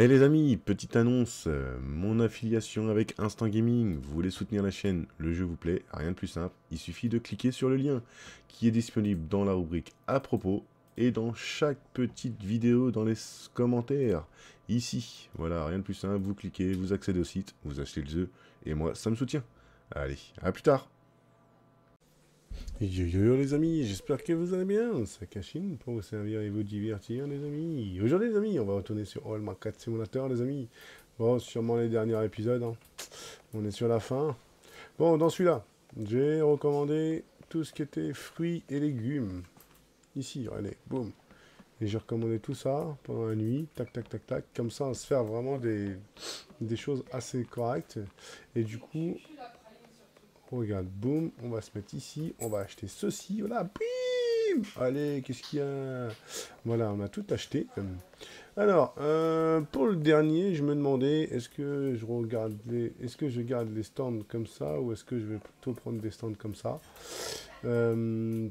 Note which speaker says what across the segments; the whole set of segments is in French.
Speaker 1: Eh les amis, petite annonce, mon affiliation avec Instant Gaming, vous voulez soutenir la chaîne, le jeu vous plaît, rien de plus simple, il suffit de cliquer sur le lien qui est disponible dans la rubrique à propos et dans chaque petite vidéo dans les commentaires, ici. Voilà, rien de plus simple, vous cliquez, vous accédez au site, vous achetez le jeu, et moi ça me soutient. Allez, à plus tard. Yo yo yo les amis, j'espère que vous allez bien, c'est Kashin pour vous servir et vous divertir les amis. Aujourd'hui les amis, on va retourner sur Hallmark 4 Simulator les amis. Bon, sûrement les derniers épisodes, hein. On est sur la fin. Bon, dans celui-là, j'ai recommandé tout ce qui était fruits et légumes. Ici, allez, boum. Et j'ai recommandé tout ça pendant la nuit, tac tac tac tac, comme ça on va se faire vraiment des choses assez correctes. Et du coup, regarde, boum, on va se mettre ici, on va acheter ceci, voilà, bim. Allez, qu'est-ce qu'il y a? Voilà, on a tout acheté. Alors, pour le dernier, je me demandais, est-ce que je garde les stands comme ça, ou est-ce que je vais plutôt prendre des stands comme ça? Euh,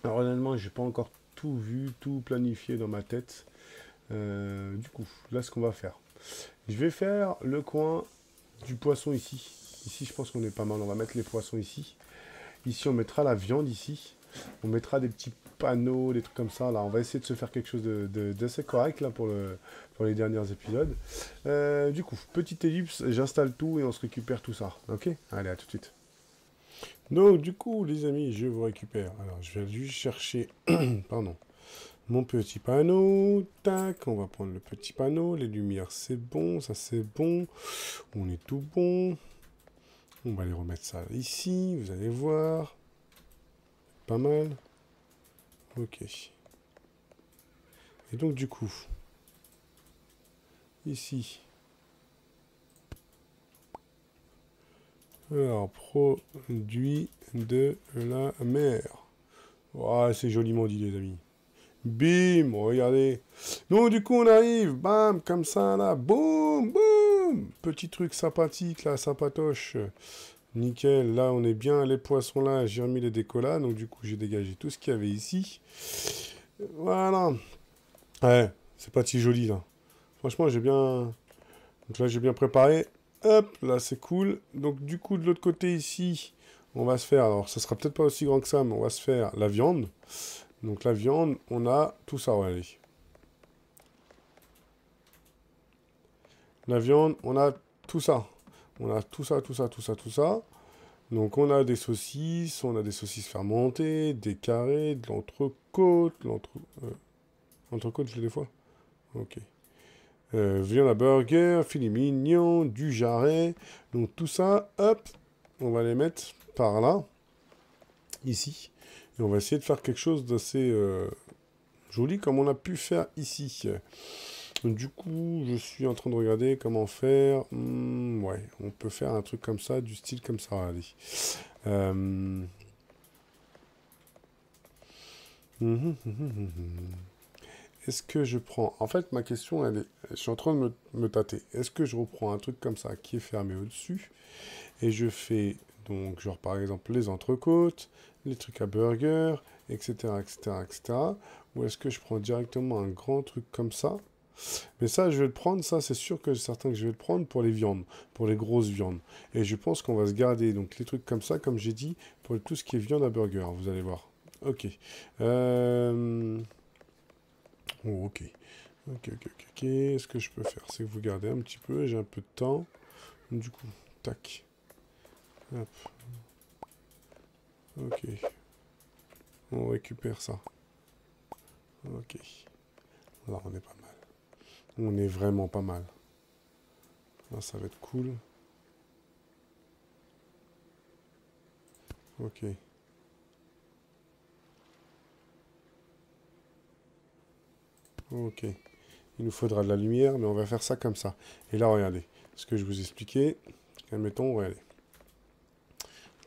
Speaker 1: Alors, honnêtement, j'ai pas encore tout vu, tout planifié dans ma tête. Du coup, là, ce qu'on va faire, je vais faire le coin du poisson ici. Ici, je pense qu'on est pas mal. On va mettre les poissons ici. Ici, on mettra la viande ici. On mettra des petits panneaux, des trucs comme ça. Là, on va essayer de se faire quelque chose d'assez correct là pour les derniers épisodes. Du coup, petite ellipse, j'installe tout et on se récupère tout ça. Ok? Allez, à tout de suite. Donc, du coup, les amis, je vous récupère. Alors, je vais juste chercher, pardon, mon petit panneau. Tac, on va prendre le petit panneau. Les lumières, c'est bon. Ça, c'est bon. On est tout bon. On va aller remettre ça ici. Vous allez voir. Pas mal. Ok. Et donc, du coup, ici. Alors, produit de la mer. Oh, c'est joliment dit, les amis. Bim, regardez. Donc, du coup, on arrive. Bam, comme ça, là. Boum, boum. Petit truc sympathique, là, sympatoche. Nickel. Là, on est bien. Les poissons, là, j'ai remis les décollats. Donc, du coup, j'ai dégagé tout ce qu'il y avait ici. Voilà. Ouais, c'est pas si joli, là. Franchement, j'ai bien... Donc là, j'ai bien préparé. Hop, là, c'est cool. Donc, du coup, de l'autre côté, ici, on va se faire... Alors, ça sera peut-être pas aussi grand que ça, mais on va se faire la viande. Donc, la viande, on a tout ça, ouais, allez. La viande, on a tout ça. On a tout ça, tout ça, tout ça, tout ça. Donc, on a des saucisses fermentées, des carrés, de l'entrecôte. L'entrecôte, je l'ai des fois? Ok. Viande à burger, filet mignon, du jarret. Donc tout ça, hop, on va les mettre par là, ici. Et on va essayer de faire quelque chose d'assez joli comme on a pu faire ici. Donc, du coup, je suis en train de regarder comment faire. Ouais, on peut faire un truc comme ça, du style comme ça, allez. Euh... Est-ce que je prends... En fait, ma question, elle est... Je suis en train de me tâter. Est-ce que je reprends un truc comme ça, qui est fermé au-dessus, et je fais, donc, genre, par exemple, les entrecôtes, les trucs à burger, etc., etc., etc. Ou est-ce que je prends directement un grand truc comme ça? Mais ça, je vais le prendre, ça, c'est sûr que c'est certain que je vais le prendre pour les viandes, pour les grosses viandes. Et je pense qu'on va se garder, donc, les trucs comme ça, comme j'ai dit, pour tout ce qui est viande à burger, vous allez voir. Ok. Oh, ok. Ok, ok, ok, ok. Ce que je peux faire, c'est que vous gardez un petit peu, j'ai un peu de temps. Du coup, tac. Hop. Ok. On récupère ça. Ok. Là, on est pas mal. On est vraiment pas mal. Là, ça va être cool. Ok. Ok. Il nous faudra de la lumière, mais on va faire ça comme ça. Et là, regardez. Ce que je vous expliquais. Admettons, regardez.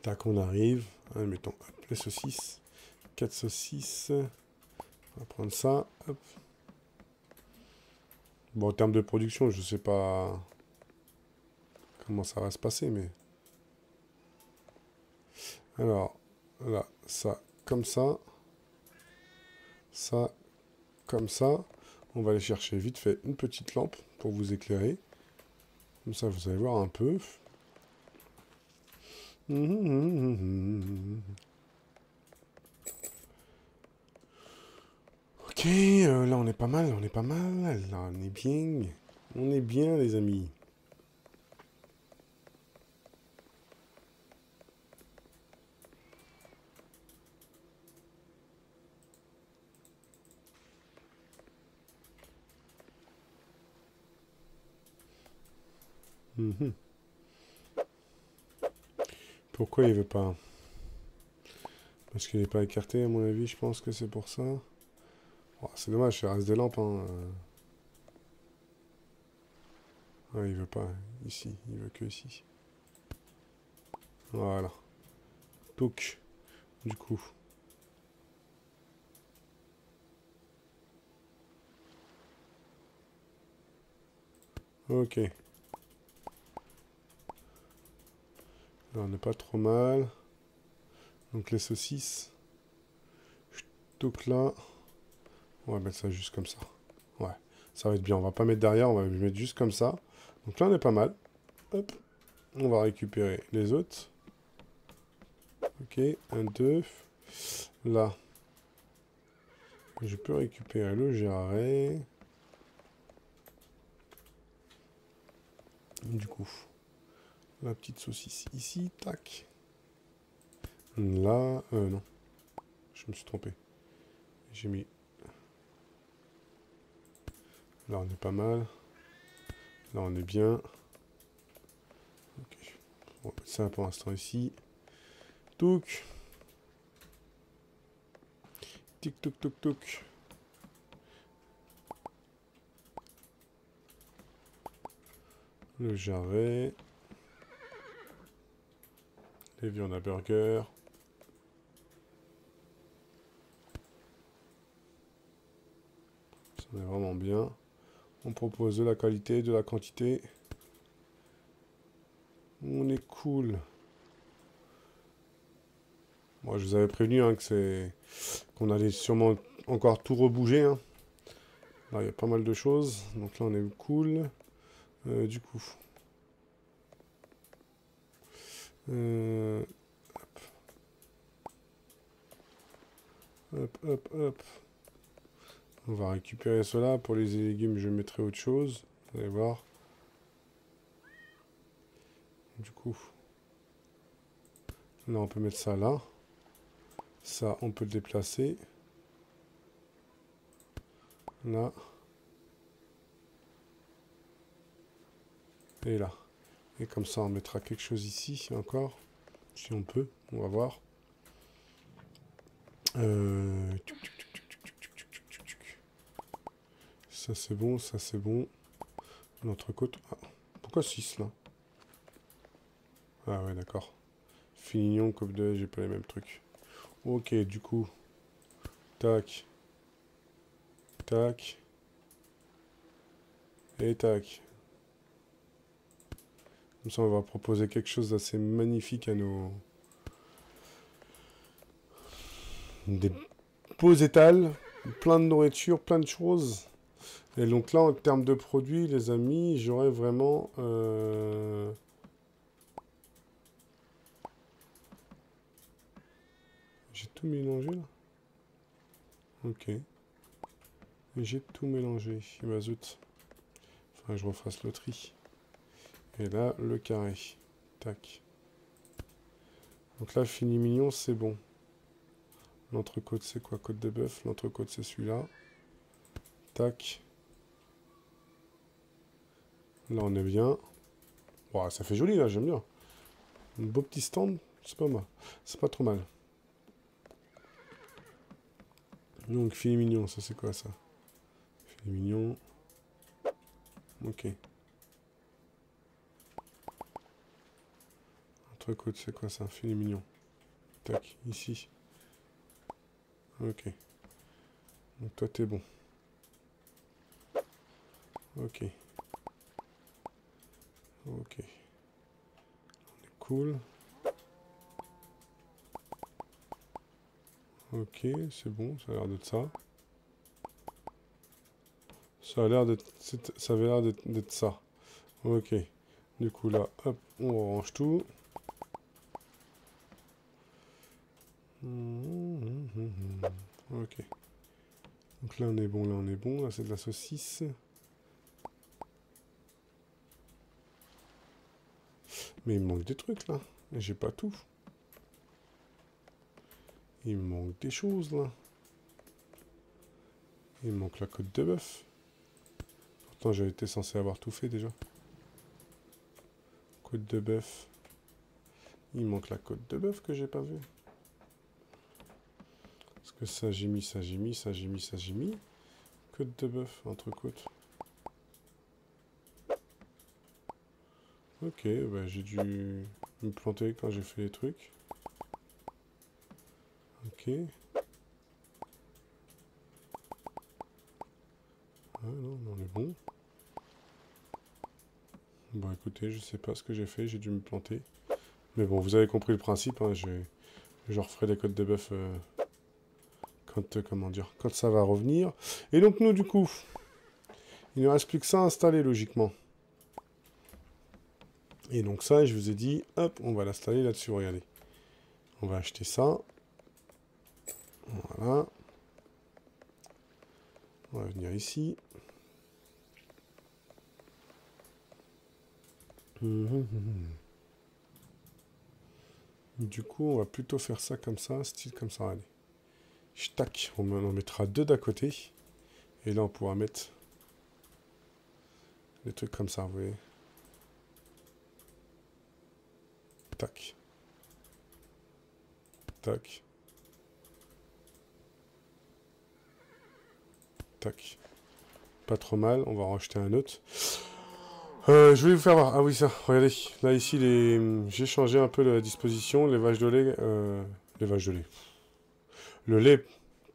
Speaker 1: Tac, on arrive. Admettons, hop, les saucisses. 4 saucisses. On va prendre ça. Hop. Bon, en termes de production, je sais pas comment ça va se passer, mais... Alors, là, ça, comme ça. Ça, comme ça. On va aller chercher vite fait une petite lampe pour vous éclairer. Comme ça, vous allez voir un peu. Ok, là on est pas mal, on est pas mal. Là on est bien. On est bien, les amis. Mhm. Pourquoi il veut pas? Parce qu'il n'est pas écarté, à mon avis, je pense que c'est pour ça. Oh, c'est dommage, ça reste des lampes. Hein. Ouais, il veut pas. Ici, il veut que ici. Voilà. Donc, du coup. Ok. Là, on n'est pas trop mal. Donc, les saucisses. Donc là, on va mettre ça juste comme ça. Ouais, ça va être bien. On va pas mettre derrière, on va le mettre juste comme ça. Donc là, on est pas mal. Hop. On va récupérer les autres. Ok, un, deux. Là, je peux récupérer le jarret. Du coup, la petite saucisse ici, tac. Là, non, je me suis trompé. J'ai mis... Là, on est pas mal. Là, on est bien. Ok, on va mettre ça pour l'instant ici. Touc. Tic, touc, touc, touc. Le jarret. Les viandes à burger. Ça est vraiment bien. On propose de la qualité, de la quantité. On est cool. Moi, je vous avais prévenu hein, qu'on allait sûrement encore tout rebouger. Hein. Là, il y a pas mal de choses. Donc là, on est cool. Du coup. Hop, hop, hop. On va récupérer cela. Pour les légumes, je mettrai autre chose. Vous allez voir. Du coup. Là, on peut mettre ça là. Ça, on peut le déplacer. Là. Et là. Et comme ça, on mettra quelque chose ici encore. Si on peut. On va voir. Ça c'est bon, ça c'est bon. L'entrecôte. Ah, pourquoi 6 là? Ah ouais, d'accord. Fignon, coupe de, j'ai pas les mêmes trucs. Ok, du coup. Tac. Tac. Et tac. Comme ça, on va proposer quelque chose d'assez magnifique à nos... Des beaux étals. Plein de nourriture, plein de choses. Et donc là, en termes de produits, les amis, j'aurais vraiment... J'ai tout mélangé là. Ok. J'ai tout mélangé. Bah zut. Faudrait que je refasse le tri. Et là, le carré. Tac. Donc là, fini mignon, c'est bon. L'entrecôte, c'est quoi? Côte de bœuf. L'entrecôte, c'est celui-là. Tac. Là, on est bien. Wow, ça fait joli, là, j'aime bien. Un beau petit stand, c'est pas mal. C'est pas trop mal. Donc, filet mignon, ça, c'est quoi, ça? Filet mignon. Ok. Entrecôte, c'est quoi, ça? Filet mignon. Tac, ici. Ok. Donc, toi, t'es bon. Ok. Ok. On est cool. Ok, c'est bon, ça a l'air d'être ça. Ça a l'air d'être... Ça avait l'air d'être ça. Ok. Du coup, là, hop, on range tout. Ok. Donc là, on est bon, là, on est bon. Là, c'est de la saucisse. Mais il me manque des trucs, là. Et j'ai pas tout. Il me manque des choses, là. Il me manque la côte de bœuf. Pourtant, j'avais été censé avoir tout fait, déjà. Côte de bœuf. Il me manque la côte de bœuf que j'ai pas vue. Parce que ça, j'ai mis, ça, j'ai mis, ça, j'ai mis, ça, j'ai mis. Côte de bœuf, entrecôte. Ok, bah j'ai dû me planter quand j'ai fait les trucs. Ok. Ah non, on est bon. Bon, écoutez, je sais pas ce que j'ai fait, j'ai dû me planter. Mais bon, vous avez compris le principe, hein, je referai les côtes de bœuf quand, comment dire, quand ça va revenir. Et donc nous, du coup, il ne reste plus que ça à installer, logiquement. Et donc ça, je vous ai dit, hop, on va l'installer là-dessus, regardez. On va acheter ça. Voilà. On va venir ici. Du coup, on va plutôt faire ça comme ça, style comme ça, allez. Tac, on en mettra deux d'à côté. Et là, on pourra mettre des trucs comme ça, vous voyez. Tac. Tac. Tac. Pas trop mal, on va en racheter un autre. Je vais vous faire voir. Ah oui, ça, regardez. Là, ici, j'ai changé un peu la disposition. Les vaches de lait... les vaches de lait. Le lait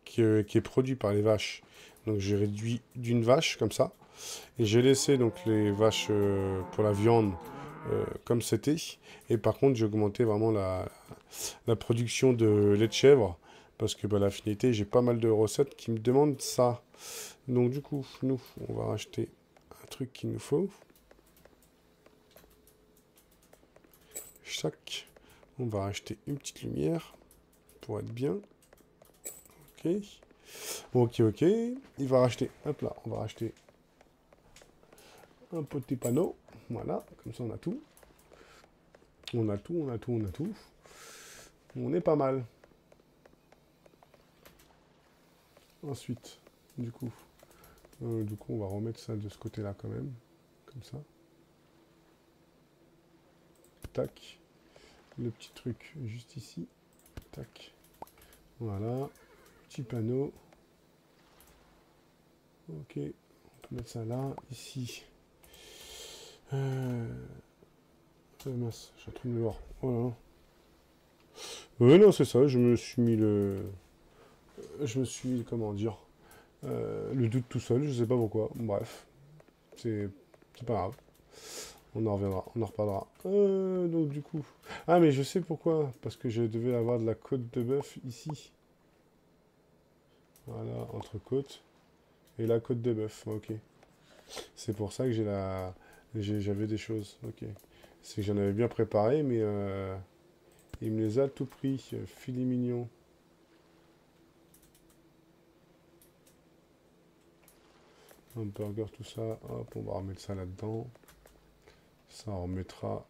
Speaker 1: qui est produit par les vaches. Donc, j'ai réduit d'une vache, comme ça. Et j'ai laissé donc les vaches pour la viande comme c'était. Et par contre, j'ai augmenté vraiment la production de lait de chèvre. Parce que bah, l'affinité, j'ai pas mal de recettes qui me demandent ça. Donc du coup, nous, on va racheter un truc qu'il nous faut. Chaque, on va racheter une petite lumière pour être bien. Ok. Ok, ok. Il va racheter, hop là, on va racheter un petit panneau. Voilà, comme ça on a tout. On a tout, on a tout, on a tout. On est pas mal. Ensuite, du coup, on va remettre ça de ce côté-là quand même. Comme ça. Tac. Le petit truc juste ici. Tac. Voilà. Petit panneau. Ok. On peut mettre ça là. Ici. Mince, j'ai un truc dehors. Voilà. Non, c'est ça. Je me suis mis Je me suis mis, comment dire, le doute tout seul. Je sais pas pourquoi. Bref. C'est pas grave. On en reviendra, on en reparlera. Donc du coup... Ah mais je sais pourquoi. Parce que je devais avoir de la côte de bœuf ici. Voilà, entre côte. Et la côte de bœuf, ok. C'est pour ça que j'avais des choses, ok. C'est que j'en avais bien préparé, mais il me les a tout pris. Filet mignon. Un burger, tout ça. Hop, on va remettre ça là-dedans. Ça on remettra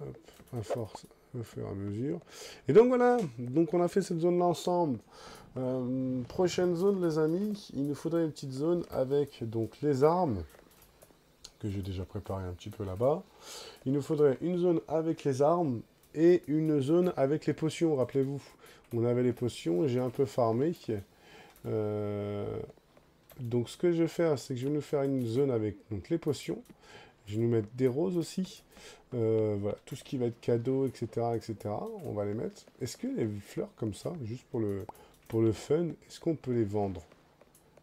Speaker 1: hop, à force au fur et à mesure. Et donc voilà, donc on a fait cette zone-là ensemble. Prochaine zone, les amis, il nous faudrait une petite zone avec donc les armes, que j'ai déjà préparé un petit peu là-bas. Il nous faudrait une zone avec les armes et une zone avec les potions, rappelez-vous. On avait les potions, j'ai un peu farmé. Donc ce que je vais faire, c'est que je vais nous faire une zone avec donc, les potions. Je vais nous mettre des roses aussi. Voilà, tout ce qui va être cadeau, etc., etc. On va les mettre. Est-ce que les fleurs comme ça, juste pour le fun, est-ce qu'on peut les vendre?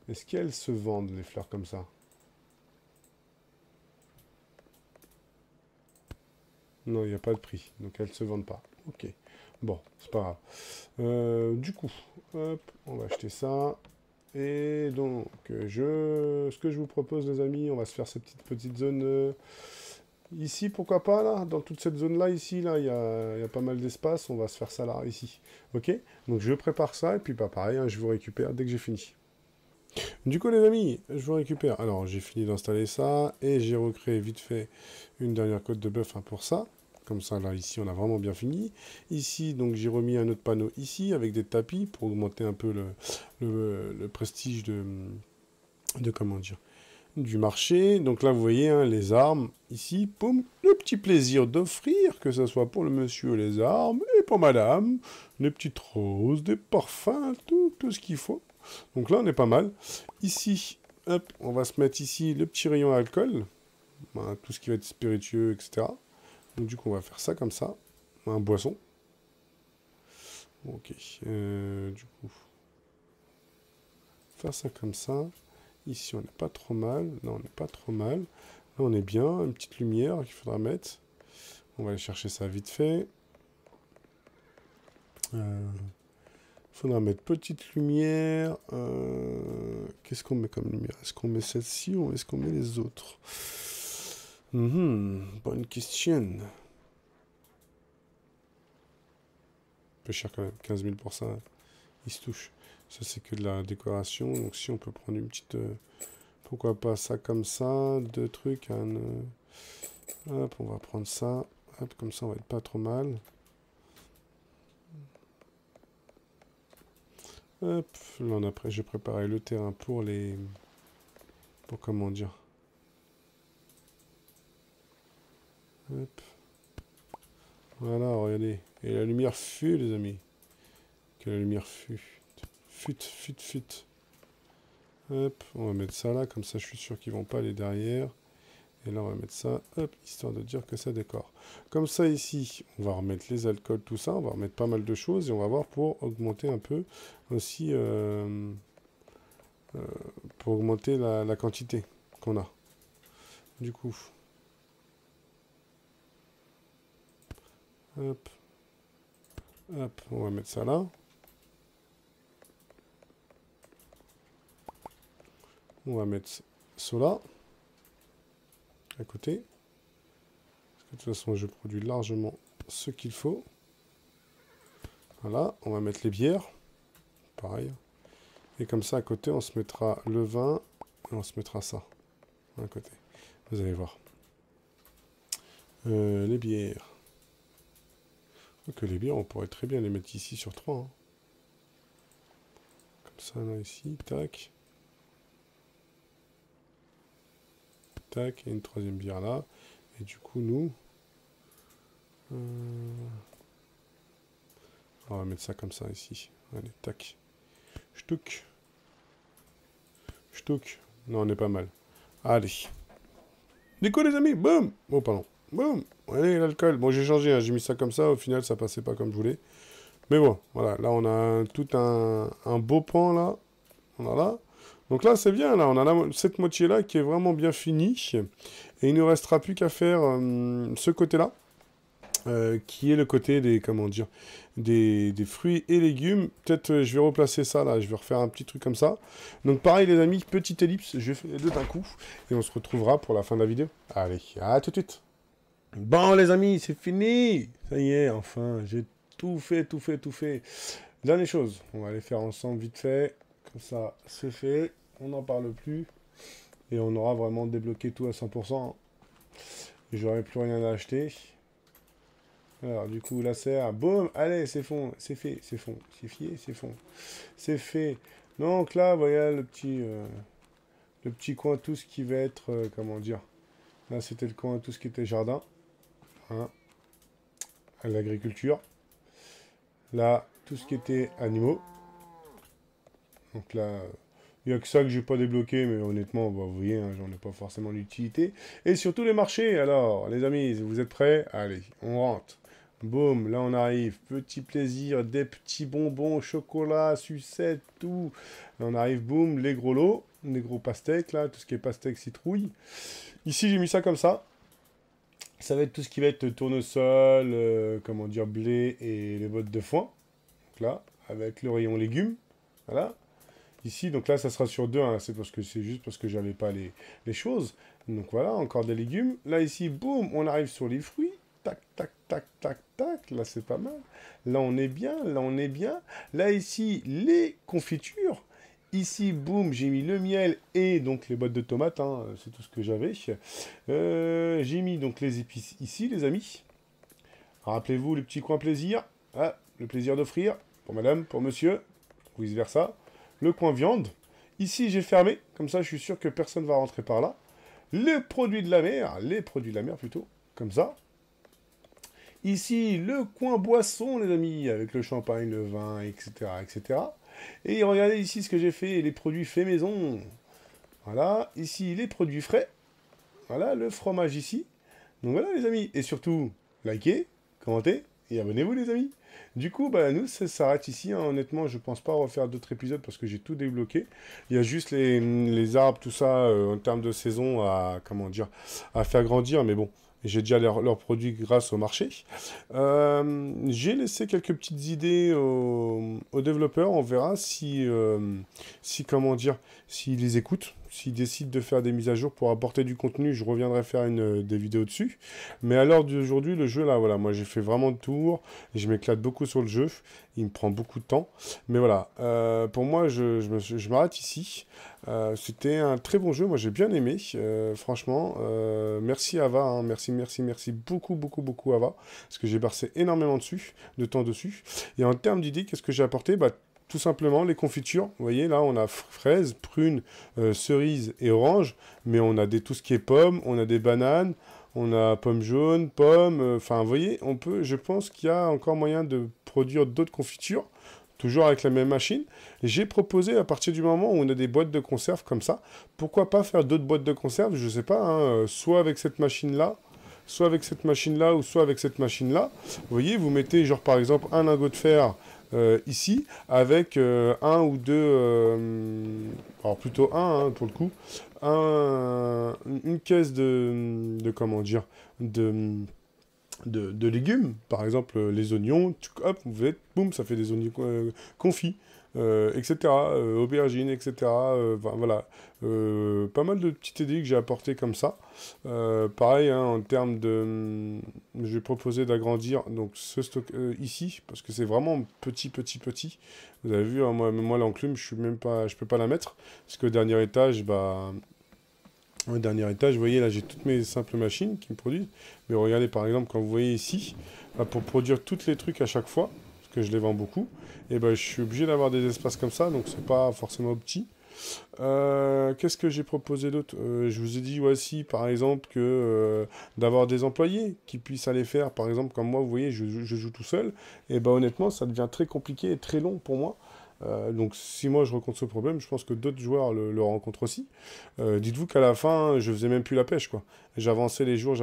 Speaker 1: Est-ce qu'elles se vendent, les fleurs comme ça? Non, il n'y a pas de prix. Donc elles ne se vendent pas. Ok. Bon, c'est pas grave. Du coup, hop, on va acheter ça. Et donc, ce que je vous propose, les amis, on va se faire cette petite zone ici, pourquoi pas, là, dans toute cette zone-là, ici, là, il y a pas mal d'espace, on va se faire ça là, ici. Ok? Donc, je prépare ça, et puis, bah, pareil, hein, je vous récupère dès que j'ai fini. Du coup, les amis, je vous récupère. Alors, j'ai fini d'installer ça, et j'ai recréé vite fait une dernière code de bœuf, hein, pour ça. Comme ça, là, ici, on a vraiment bien fini. Ici, donc, j'ai remis un autre panneau ici, avec des tapis, pour augmenter un peu le prestige de comment dire, du marché. Donc là, vous voyez, hein, les armes, ici, poum, le petit plaisir d'offrir, que ce soit pour le monsieur les armes, et pour madame, des petites roses, des parfums, tout ce qu'il faut. Donc là, on est pas mal. Ici, hop, on va se mettre ici le petit rayon alcool, hein, tout ce qui va être spiritueux, etc. Donc du coup, on va faire ça comme ça, un boisson. Ok, du coup, faire ça comme ça. Ici, on n'est pas trop mal. Là, on n'est pas trop mal. Là, on est bien. Une petite lumière qu'il faudra mettre. On va aller chercher ça vite fait. Il faudra mettre petite lumière. Qu'est-ce qu'on met comme lumière? Est-ce qu'on met celle-ci ou est-ce qu'on met les autres? Bonne question. Peu cher quand même. 15 000 pour ça. Il se touche. Ça, c'est que de la décoration. Donc, si on peut prendre une petite... pourquoi pas ça comme ça? Deux trucs. Hop, on va prendre ça. Hop, comme ça, on va être pas trop mal. Hop, là, j'ai préparé le terrain pour les... Pour comment dire? Hop. Voilà, regardez. Et la lumière fut, les amis. Que la lumière fut. Fut. Hop, on va mettre ça là, comme ça je suis sûr qu'ils vont pas aller derrière. Et là on va mettre ça, hop, histoire de dire que ça décore. Comme ça ici, on va remettre les alcools, tout ça, on va remettre pas mal de choses et on va voir pour augmenter un peu aussi, pour augmenter la quantité qu'on a. Du coup, hop, hop, on va mettre ça là. On va mettre cela à côté. Parce que de toute façon, je produis largement ce qu'il faut. Voilà, on va mettre les bières. Pareil. Et comme ça, à côté, on se mettra le vin et on se mettra ça. À côté. Vous allez voir. Les bières. Que les bières, on pourrait très bien les mettre ici sur 3. Hein. Comme ça, là, ici. Tac. Tac. Et une troisième bière là. Et du coup, nous... on va mettre ça comme ça, ici. Allez, tac. Ch'touk. Ch'touk. Non, on est pas mal. Allez. Déco, les amis. Boum. Oh, pardon. Boum. Allez, l'alcool. Bon, j'ai changé. Hein. J'ai mis ça comme ça. Au final, ça passait pas comme je voulais. Mais bon, voilà. Là, on a tout un beau pan, là. Voilà. Donc là, c'est bien. Là, on a cette moitié-là qui est vraiment bien finie. Et il ne restera plus qu'à faire ce côté-là. Qui est le côté des, comment dire, des fruits et légumes. Peut-être je vais replacer ça là, je vais refaire un petit truc comme ça. Donc pareil les amis, petite ellipse, je fais les deux d'un coup. Et on se retrouvera pour la fin de la vidéo. Allez, à tout de suite. Bon les amis, c'est fini. Ça y est, enfin, j'ai tout fait. Dernière chose, on va aller faire ensemble vite fait. Comme ça, c'est fait. On n'en parle plus. Et on aura vraiment débloqué tout à 100%. Et j'aurai plus rien à acheter. Alors, du coup, laser, boum, allez, c'est fond, c'est fait, c'est fond, c'est fié, c'est fond, c'est fait. Donc là, voilà le petit coin, tout ce qui va être, comment dire, là, c'était le coin, tout ce qui était jardin, hein, à l'agriculture. Là, tout ce qui était animaux. Donc là, il n'y a que ça que j'ai pas débloqué, mais honnêtement, bah, vous voyez, hein, j'en ai pas forcément l'utilité. Et surtout les marchés, alors, les amis, vous êtes prêts? Allez, on rentre. Boum, là on arrive, petit plaisir, des petits bonbons, chocolat, sucette, tout. Là on arrive, boum, les gros lots, les gros pastèques, là, tout ce qui est pastèque, citrouille. Ici j'ai mis ça comme ça. Ça va être tout ce qui va être tournesol, comment dire, blé et les bottes de foin. Donc là, avec le rayon légumes, voilà. Ici, donc là, ça sera sur 2, hein, c'est juste parce que j'avais pas les choses. Donc voilà, encore des légumes. Là, ici, boum, on arrive sur les fruits. Tac, tac, tac, tac, tac. Là, c'est pas mal. Là, on est bien. Là, on est bien. Là, ici, les confitures. Ici, boum, j'ai mis le miel et donc les boîtes de tomates, hein, c'est tout ce que j'avais. J'ai mis donc les épices ici, les amis. Rappelez-vous le petit coin plaisir. Ah, le plaisir d'offrir pour madame, pour monsieur, ou vice-versa. Le coin viande. Ici, j'ai fermé, comme ça, je suis sûr que personne ne va rentrer par là. Les produits de la mer plutôt, comme ça. Ici, le coin boisson, les amis, avec le champagne, le vin, etc., etc. Et regardez ici ce que j'ai fait, les produits faits maison. Voilà, ici, les produits frais. Voilà, le fromage ici. Donc voilà, les amis. Et surtout, likez, commentez et abonnez-vous, les amis. Du coup, bah, nous, ça s'arrête ici. Hein. Honnêtement, je pense pas refaire d'autres épisodes parce que j'ai tout débloqué. Il y a juste les arbres, tout ça, en termes de saison, à, comment dire, à faire grandir. Mais bon, j'ai déjà leurs produits grâce au marché. J'ai laissé quelques petites idées aux développeurs. On verra si comment dire, s'ils les écoutent. S'ils décident de faire des mises à jour pour apporter du contenu, je reviendrai faire des vidéos dessus. Mais à l'heure d'aujourd'hui, le jeu, là, voilà, moi j'ai fait vraiment le tour. Je m'éclate beaucoup sur le jeu. Il me prend beaucoup de temps. Mais voilà, pour moi, je m'arrête ici. C'était un très bon jeu, moi j'ai bien aimé, franchement. Merci Ava, hein, merci beaucoup, beaucoup, beaucoup Ava. Parce que j'ai bercé énormément de temps dessus. Et en termes d'idées, qu'est-ce que j'ai apporté? Bah, tout simplement, les confitures. Vous voyez, là, on a fraises, prunes, cerises et oranges. Mais on a tout ce qui est pommes, on a des bananes, on a pommes jaunes, pommes. Enfin, vous voyez, je pense qu'il y a encore moyen de produire d'autres confitures. Toujours avec la même machine. J'ai proposé, à partir du moment où on a des boîtes de conserve comme ça, pourquoi pas faire d'autres boîtes de conserve, je sais pas, hein, soit avec cette machine-là, soit avec cette machine-là, ou soit avec cette machine-là. Vous voyez, vous mettez, genre, par exemple, un lingot de fer ici, avec un ou deux, alors plutôt un, hein, pour le coup, une caisse comment dire, de légumes, par exemple les oignons, hop, vous faites, boum, ça fait des oignons confits, etc., aubergines, etc., voilà, pas mal de petites idées que j'ai apportées comme ça. Pareil, hein, en termes de... je vais proposer d'agrandir donc ce stock ici, parce que c'est vraiment petit. Vous avez vu, hein, moi l'enclume, je peux pas la mettre, parce que au dernier étage, bah... Au dernier étage, vous voyez, là, j'ai toutes mes simples machines qui me produisent. Mais regardez, par exemple, quand vous voyez ici, bah, pour produire tous les trucs à chaque fois, parce que je les vends beaucoup, et ben je suis obligé d'avoir des espaces comme ça, donc c'est pas forcément petit. Qu'est-ce que j'ai proposé d'autre? Je vous ai dit, voici, par exemple, que d'avoir des employés qui puissent aller faire, par exemple, comme moi, vous voyez, je joue tout seul, et ben honnêtement, ça devient très compliqué et très long pour moi. Donc si moi je rencontre ce problème, je pense que d'autres joueurs le rencontrent aussi. Dites-vous qu'à la fin, je faisais même plus la pêche, quoi. J'avançais les jours,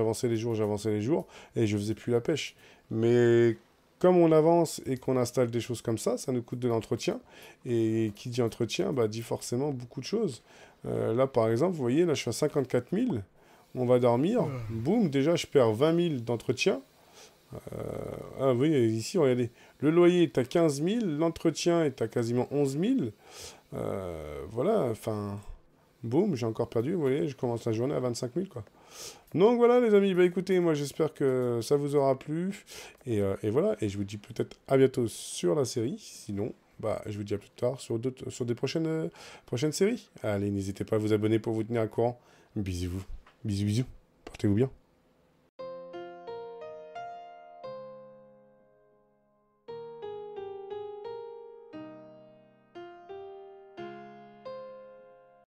Speaker 1: et je faisais plus la pêche. Mais comme on avance et qu'on installe des choses comme ça nous coûte de l'entretien. Et qui dit entretien, bah, dit forcément beaucoup de choses. Là, par exemple, vous voyez, là, je suis à 54 000. On va dormir. Boum, déjà, je perds 20 000 d'entretien. Ah oui, ici, regardez. Le loyer est à 15 000, l'entretien est à quasiment 11 000. Voilà, enfin... Boum, j'ai encore perdu, vous voyez, je commence la journée à 25 000, quoi. Donc voilà, les amis, bah écoutez, moi j'espère que ça vous aura plu. Et voilà, et je vous dis peut-être à bientôt sur la série. Sinon, bah je vous dis à plus tard sur des prochaines séries. Allez, n'hésitez pas à vous abonner pour vous tenir au courant. Bisous, bisous, portez-vous bien.